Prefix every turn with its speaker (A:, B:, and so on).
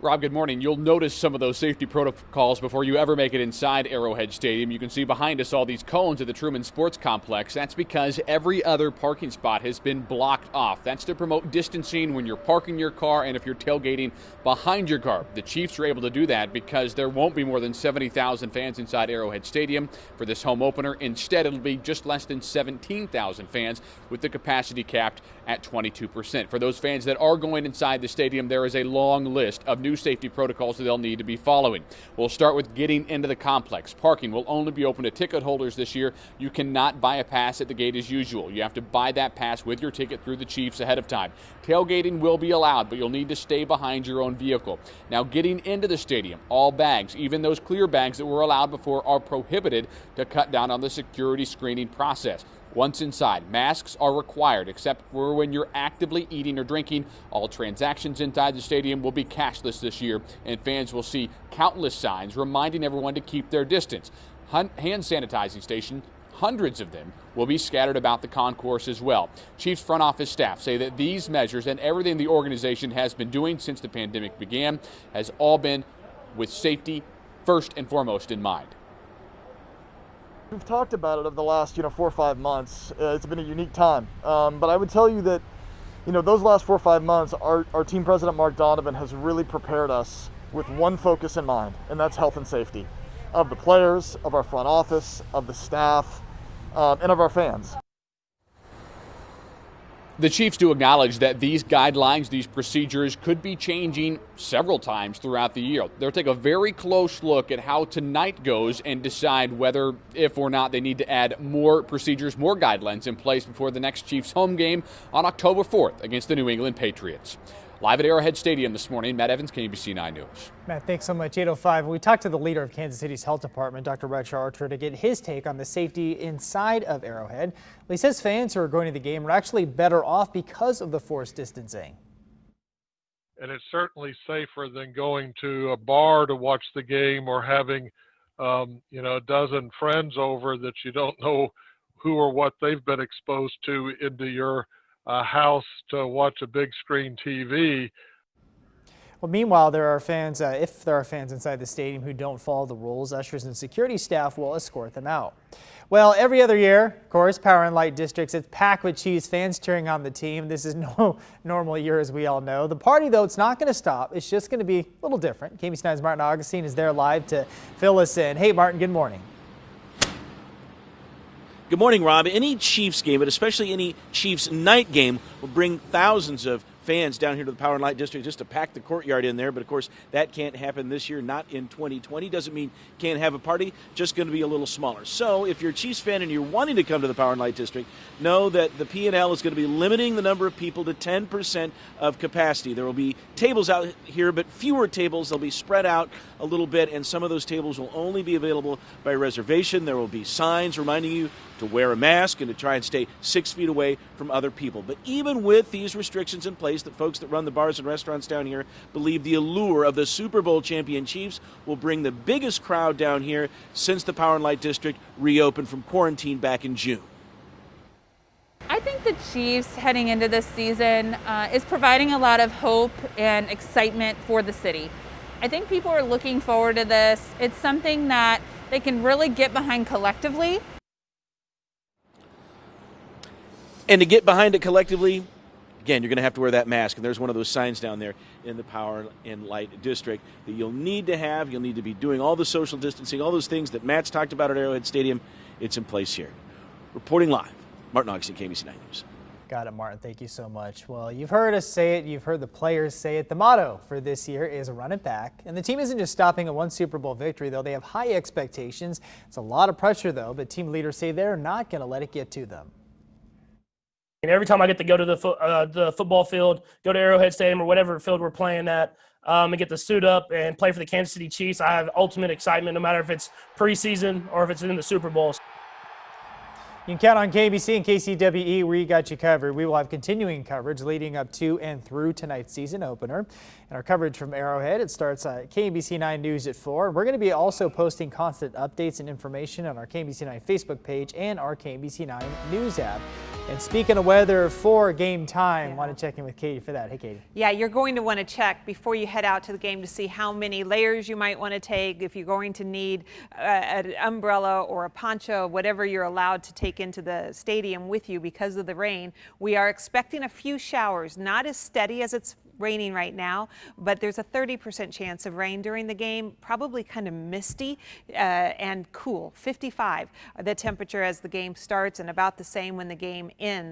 A: Rob, good morning. You'll notice some of those safety protocols before you ever make it inside Arrowhead Stadium. You can see behind us all these cones at the Truman Sports Complex. That's because every other parking spot has been blocked off. That's to promote distancing when you're parking your car and if you're tailgating behind your car. The Chiefs are able to do that because there won't be more than 70,000 fans inside Arrowhead Stadium for this home opener. Instead, it'll be just less than 17,000 fans with the capacity capped at 22%. For those fans that are going inside the stadium, there is a long list of new safety protocols that they'll need to be following. We'll start with getting into the complex. Parking will only be open to ticket holders this year. You cannot buy a pass at the gate as usual. You have to buy that pass with your ticket through the Chiefs ahead of time. Tailgating will be allowed, but you'll need to stay behind your own vehicle. Now, getting into the stadium, all bags, even those clear bags that were allowed before, are prohibited to cut down on the security screening process. Once inside, masks are required except for when you're actively eating or drinking. All transactions inside the stadium will be cashless this year, and fans will see countless signs reminding everyone to keep their distance. Hand sanitizing stations, hundreds of them, will be scattered about the concourse as well. Chiefs front office staff say that these measures and everything the organization has been doing since the pandemic began has all been with safety first and foremost in mind.
B: We've talked about it over the last 4 or 5 months. It's been a unique time, but I would tell you that those last 4 or 5 months, our team president Mark Donovan has really prepared us with one focus in mind, and that's health and safety of the players, of our front office, of the staff, and of our fans.
A: The Chiefs do acknowledge that these guidelines, these procedures, could be changing several times throughout the year. They'll take a very close look at how tonight goes and decide whether, if or not, they need to add more procedures, more guidelines in place before the next Chiefs home game on October 4th against the New England Patriots. Live at Arrowhead Stadium this morning, Matt Evans, KBC 9 News.
C: Matt, thanks so much. 8:05. We talked to the leader of Kansas City's health department, Dr. Rex Archer, to get his take on the safety inside of Arrowhead. He says fans who are going to the game are actually better off because of the forced distancing.
D: And it's certainly safer than going to a bar to watch the game or having, a dozen friends over that you don't know who or what they've been exposed to into your house to watch a big screen TV.
C: Well, meanwhile, there are fans, if there are fans inside the stadium who don't follow the rules, ushers and security staff will escort them out. Well, every other year, of course, Power and Light Districts, it's packed with Chiefs fans cheering on the team. This is no normal year, as we all know. The party, though, it's not going to stop. It's just going to be a little different. KBC 9's Martin Augustine is there live to fill us in. Hey, Martin, good morning.
E: Good morning, Rob. Any Chiefs game, but especially any Chiefs night game, will bring thousands of fans down here to the Power and Light District just to pack the courtyard in there. But, of course, that can't happen this year, not in 2020. Doesn't mean can't have a party, just going to be a little smaller. So if you're a Chiefs fan and you're wanting to come to the Power and Light District, know that the P&L is going to be limiting the number of people to 10% of capacity. There will be tables out here, but fewer tables. They'll be spread out a little bit, and some of those tables will only be available by reservation. There will be signs reminding you to wear a mask and to try and stay 6 feet away from other people. But even with these restrictions in place, the folks that run the bars and restaurants down here believe the allure of the Super Bowl champion Chiefs will bring the biggest crowd down here since the Power and Light District reopened from quarantine back in June.
F: I think the Chiefs heading into this season is providing a lot of hope and excitement for the city. I think people are looking forward to this. It's something that they can really get behind collectively.
E: And to get behind it collectively, again, you're going to have to wear that mask. And there's one of those signs down there in the Power and Light District that you'll need to have. You'll need to be doing all the social distancing, all those things that Matt's talked about at Arrowhead Stadium. It's in place here. Reporting live, Martin Augustine, KBC 9 News.
C: Got it, Martin. Thank you so much. Well, you've heard us say it. You've heard the players say it. The motto for this year is run it back. And the team isn't just stopping at one Super Bowl victory, though. They have high expectations. It's a lot of pressure, though, but team leaders say they're not going to let it get to them.
G: And every time I get to go to the football field, go to Arrowhead Stadium or whatever field we're playing at, and get to suit up and play for the Kansas City Chiefs, I have ultimate excitement no matter if it's preseason or if it's in the Super Bowl.
C: You can count on KBC and KCWE. We got you covered. We will have continuing coverage leading up to and through tonight's season opener. And our coverage from Arrowhead, it starts at KBC 9 News at 4. We're going to be also posting constant updates and information on our KBC 9 Facebook page and our KBC 9 News app. And speaking of weather for game time, want to check in with Katie for that. Hey, Katie.
H: Yeah, you're going to want to check before you head out to the game to see how many layers you might want to take, if you're going to need an umbrella or a poncho, whatever you're allowed to take into the stadium with you because of the rain. We are expecting a few showers, not as steady as it's raining right now, but there's a 30% chance of rain during the game, probably kind of misty and cool. 55 the temperature as the game starts and about the same when the game ends.